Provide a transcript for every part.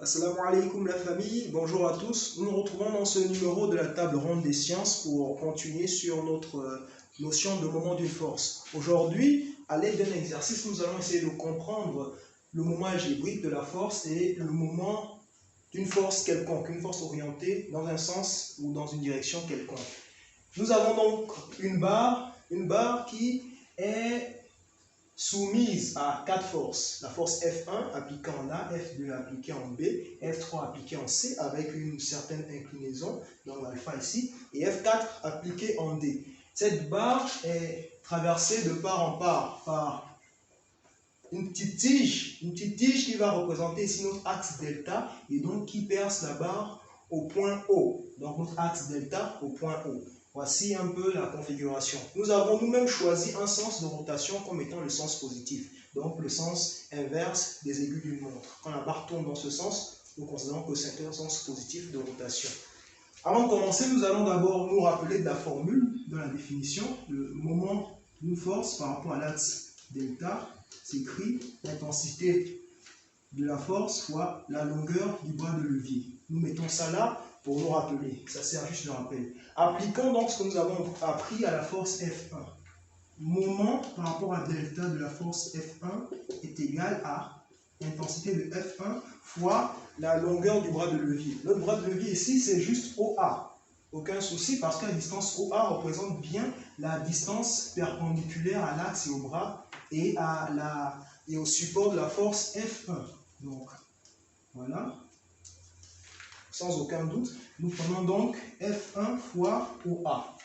Assalamu alaikum la famille, bonjour à tous. Nous nous retrouvons dans ce numéro de la table ronde des sciences pour continuer sur notre notion de moment d'une force. Aujourd'hui, à l'aide d'un exercice, nous allons essayer de comprendre le moment algébrique de la force et le moment d'une force quelconque, une force orientée dans un sens ou dans une direction quelconque. Nous avons donc une barre qui est soumise à 4 forces. La force F1 appliquée en A, F2 appliquée en B, F3 appliquée en C avec une certaine inclinaison dans l'alpha ici, et F4 appliquée en D. Cette barre est traversée de part en part par une petite tige qui va représenter ici notre axe delta et donc qui perce la barre au point O. Donc notre axe delta au point O. Voici un peu la configuration. Nous avons nous-mêmes choisi un sens de rotation comme étant le sens positif. Donc le sens inverse des aiguilles d'une montre. Quand la barre tourne dans ce sens, nous considérons que c'est un sens positif de rotation. Avant de commencer, nous allons d'abord nous rappeler de la formule, de la définition. Le moment d'une force par rapport à l'axe delta s'écrit l'intensité de la force fois la longueur du bras de levier. Nous mettons ça là pour nous rappeler. Ça sert juste de rappel. Appliquons donc ce que nous avons appris à la force F1. Moment par rapport à delta de la force F1 est égal à l'intensité de F1 fois la longueur du bras de levier. Notre bras de levier ici, c'est juste OA. Aucun souci parce que la distance OA représente bien la distance perpendiculaire à l'axe et au bras et au support de la force F1. Donc, voilà. Sans aucun doute, nous prenons donc F1 fois OA.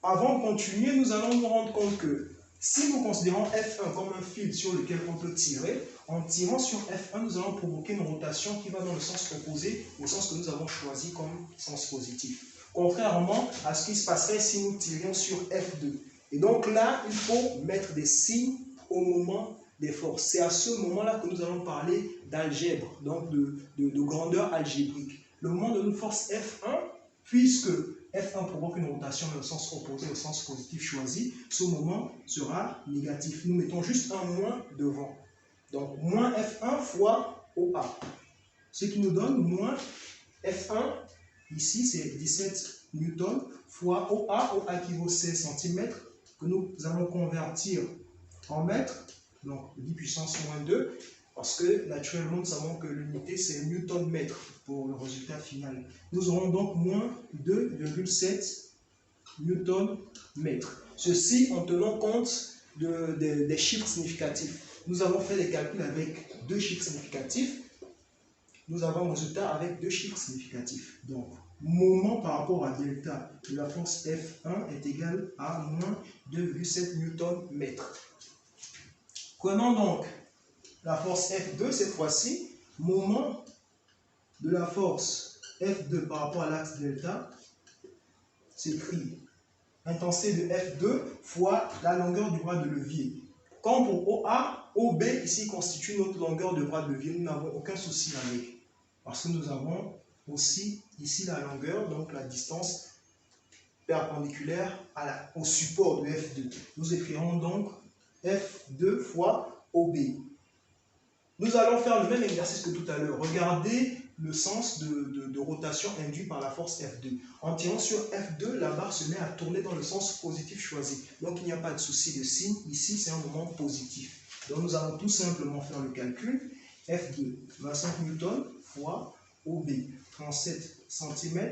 Avant de continuer, nous allons nous rendre compte que si nous considérons F1 comme un fil sur lequel on peut tirer, en tirant sur F1, nous allons provoquer une rotation qui va dans le sens opposé au sens que nous avons choisi comme sens positif. Contrairement à ce qui se passerait si nous tirions sur F2. Et donc là, il faut mettre des signes au moment des forces. C'est à ce moment-là que nous allons parler d'algèbre, donc de grandeur algébrique. Le moment de une force F1, puisque F1 provoque une rotation dans le sens opposé au sens positif choisi, ce moment sera négatif. Nous mettons juste un moins devant. Donc, moins F1 fois OA. Ce qui nous donne moins F1, ici c'est 17 newtons, fois OA, OA qui vaut 16 cm, que nous allons convertir en mètres, donc 10 puissance moins 2, parce que naturellement nous savons que l'unité c'est newton-mètre pour le résultat final. Nous aurons donc moins 2,7 newton-mètre. Ceci en tenant compte des chiffres significatifs. Nous avons fait des calculs avec 2 chiffres significatifs. Nous avons un résultat avec 2 chiffres significatifs. Donc, moment par rapport à delta de la force F1 est égal à moins 2,7 newton-mètre. Prenons donc la force F2 cette fois-ci, moment de la force F2 par rapport à l'axe delta, s'écrit intensité de F2 fois la longueur du bras de levier. Comme pour OA, OB ici constitue notre longueur de bras de levier, nous n'avons aucun souci avec. Parce que nous avons aussi ici la longueur, donc la distance perpendiculaire au support de F2. Nous écrirons donc F2 fois OB. Nous allons faire le même exercice que tout à l'heure. Regardez le sens de rotation induit par la force F2. En tirant sur F2, la barre se met à tourner dans le sens positif choisi. Donc il n'y a pas de souci de signe. Ici, c'est un moment positif. Donc nous allons tout simplement faire le calcul. F2, 25 newtons fois OB, 37 cm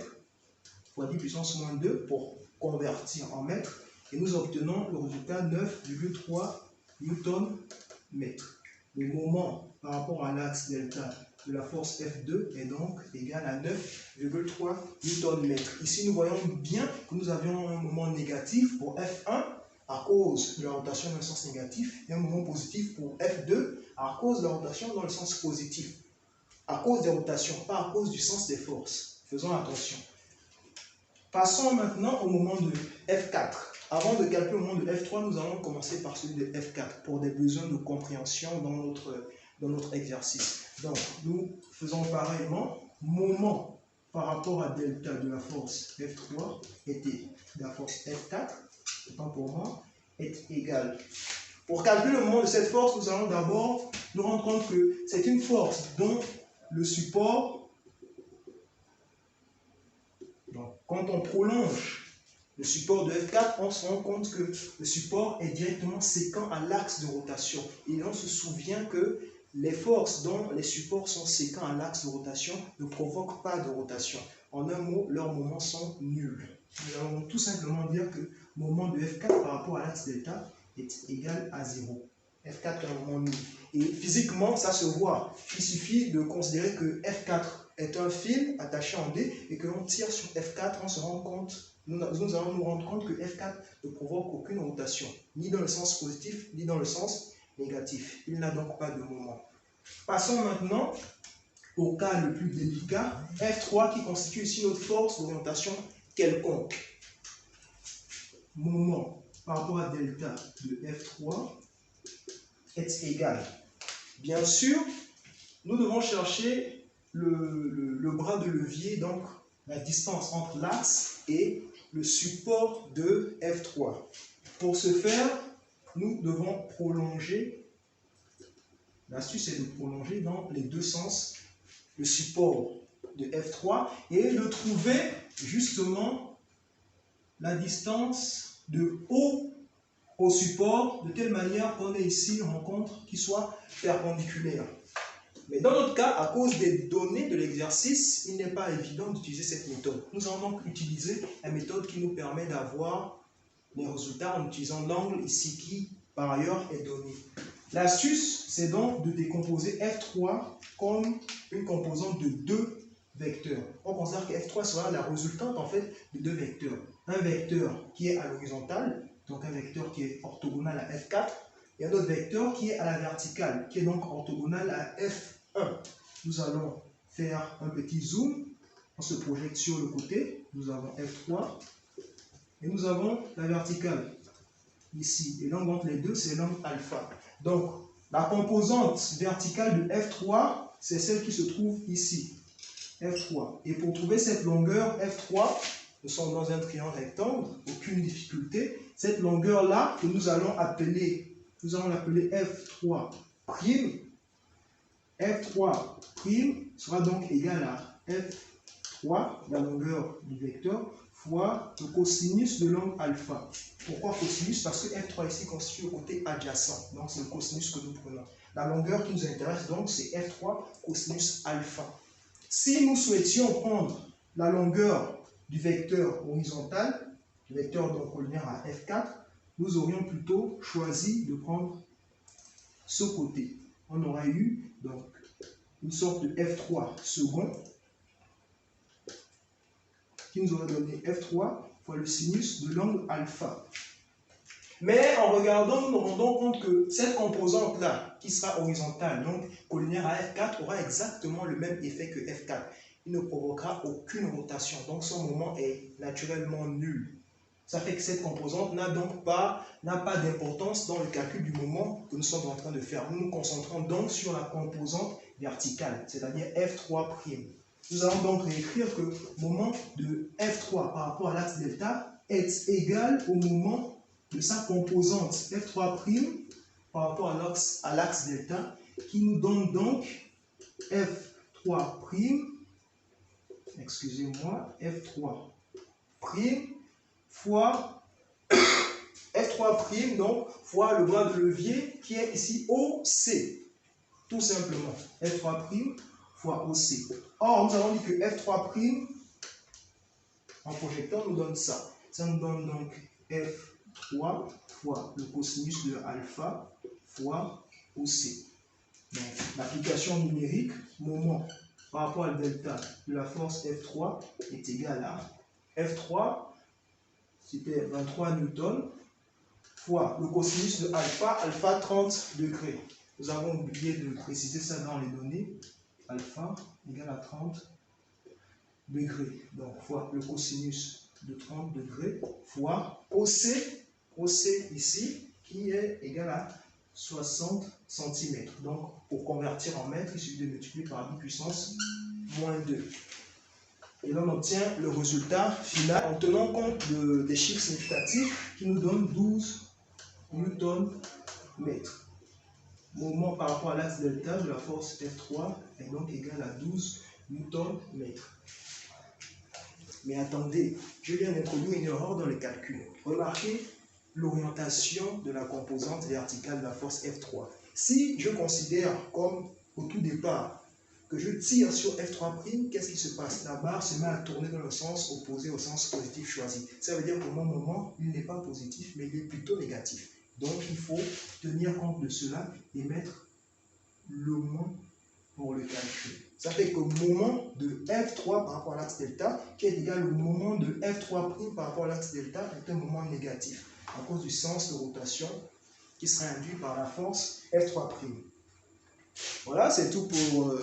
fois 10 puissance moins 2 pour convertir en mètres. Et nous obtenons le résultat 9,3 newton-mètre. Le moment par rapport à l'axe delta de la force F2 est donc égal à 9,3 Nm. Ici, nous voyons bien que nous avions un moment négatif pour F1 à cause de la rotation dans le sens négatif et un moment positif pour F2 à cause de la rotation dans le sens positif. À cause des rotations, pas à cause du sens des forces. Faisons attention. Passons maintenant au moment de F4. Avant de calculer le moment de F3, nous allons commencer par celui de F4 pour des besoins de compréhension dans notre exercice. Donc, nous faisons pareillement. Moment par rapport à delta de la force F3 était de la force F4, autant pour moi, est égal. Pour calculer le moment de cette force, nous allons d'abord nous rendre compte que c'est une force dont le support, donc quand on prolonge le support de F4, on se rend compte que le support est directement séquent à l'axe de rotation. Et on se souvient que les forces dont les supports sont séquents à l'axe de rotation ne provoquent pas de rotation. En un mot, leurs moments sont nuls. Nous allons tout simplement dire que le moment de F4 par rapport à l'axe delta est égal à 0. F4 est un moment nul. Et physiquement, ça se voit. Il suffit de considérer que F4 est un fil attaché en D et que l'on tire sur F4, on se rend compte, nous allons nous rendre compte que F4 ne provoque aucune rotation, ni dans le sens positif, ni dans le sens négatif. Il n'a donc pas de moment. Passons maintenant au cas le plus délicat, F3 qui constitue ici notre force d'orientation quelconque. Moment par rapport à delta de F3 est égal. Bien sûr, nous devons chercher le bras de levier, donc la distance entre l'axe et le support de F3. Pour ce faire, nous devons prolonger, l'astuce est de prolonger dans les deux sens le support de F3 et de trouver justement la distance de haut au support de telle manière qu'on ait ici une rencontre qui soit perpendiculaire. Mais dans notre cas, à cause des données de l'exercice, il n'est pas évident d'utiliser cette méthode. Nous allons donc utiliser la méthode qui nous permet d'avoir les résultats en utilisant l'angle ici qui, par ailleurs, est donné. L'astuce, c'est donc de décomposer F3 comme une composante de deux vecteurs. On considère que F3 sera la résultante en fait de deux vecteurs. Un vecteur qui est à l'horizontale, donc un vecteur qui est orthogonal à F4, et un autre vecteur qui est à la verticale, qui est donc orthogonal à F1. Nous allons faire un petit zoom, on se projette sur le côté, nous avons F3, et nous avons la verticale, ici. Et l'angle entre les deux, c'est l'angle alpha. Donc, la composante verticale de F3, c'est celle qui se trouve ici, F3. Et pour trouver cette longueur F3, nous sommes dans un triangle rectangle, aucune difficulté. Cette longueur-là, que nous allons l'appeler F3'. F3' sera donc égal à F3, la longueur du vecteur, fois le cosinus de l'angle alpha. Pourquoi cosinus? Parce que F3 ici constitue le côté adjacent. Donc c'est le cosinus que nous prenons. La longueur qui nous intéresse donc c'est F3 cosinus alpha. Si nous souhaitions prendre la longueur du vecteur horizontal, du vecteur donc collinaire à F4, nous aurions plutôt choisi de prendre ce côté. On aurait eu donc une sorte de F3 second qui nous aurait donné F3 fois le sinus de l'angle alpha. Mais en regardant, nous nous rendons compte que cette composante-là, qui sera horizontale, donc collinaire à F4, aura exactement le même effet que F4. Il ne provoquera aucune rotation, donc son moment est naturellement nul. Ça fait que cette composante n'a pas d'importance dans le calcul du moment que nous sommes en train de faire. Nous nous concentrons donc sur la composante verticale, c'est-à-dire F3'. Nous allons donc réécrire que le moment de F3 par rapport à l'axe delta est égal au moment de sa composante F3' par rapport à l'axe delta, qui nous donne donc F3', excusez-moi, F3' fois F3' donc fois le bras de levier qui est ici OC, tout simplement, F3' fois OC. Or, nous avons dit que F3' en projectant nous donne ça. Ça nous donne donc F3 fois le cosinus de alpha fois OC. Donc, l'application numérique, moment par rapport à delta de la force F3 est égal à F3, c'était 23 newtons, fois le cosinus de alpha, alpha 30 degrés. Nous avons oublié de préciser ça dans les données. Alpha égale à 30 degrés. Donc, fois le cosinus de 30 degrés, fois OC ici, qui est égal à 60 cm. Donc, pour convertir en mètres, il suffit de multiplier par 10 puissance moins 2. Et là, on obtient le résultat final en tenant compte des chiffres significatifs qui nous donnent 12 newtons mètres. moment par rapport à l'axe delta de la force F3 est donc égal à 12 Nm. Mais attendez, je viens d'introduire une erreur dans les calculs. Remarquez l'orientation de la composante verticale de la force F3. Si je considère comme au tout départ que je tire sur F3', qu'est-ce qui se passe? La barre se met à tourner dans le sens opposé au sens positif choisi. Ça veut dire que mon moment, il n'est pas positif, mais il est plutôt négatif. Donc, il faut tenir compte de cela et mettre le moins pour le calcul. Ça fait que le moment de F3 par rapport à l'axe delta, qui est égal au moment de F3' par rapport à l'axe delta, est un moment négatif, à cause du sens de rotation qui sera induit par la force F3'. Voilà, c'est tout pour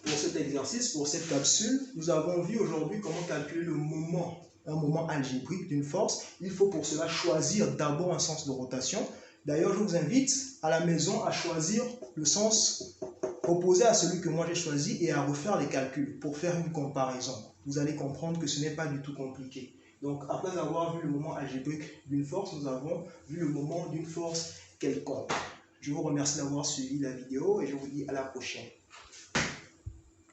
cet exercice, pour cette capsule. Nous avons vu aujourd'hui comment calculer le moment, un moment algébrique d'une force. Il faut pour cela choisir d'abord un sens de rotation. D'ailleurs, je vous invite à la maison à choisir le sens opposé à celui que moi j'ai choisi et à refaire les calculs pour faire une comparaison. Vous allez comprendre que ce n'est pas du tout compliqué. Donc, après avoir vu le moment algébrique d'une force, nous avons vu le moment d'une force quelconque. Je vous remercie d'avoir suivi la vidéo et je vous dis à la prochaine.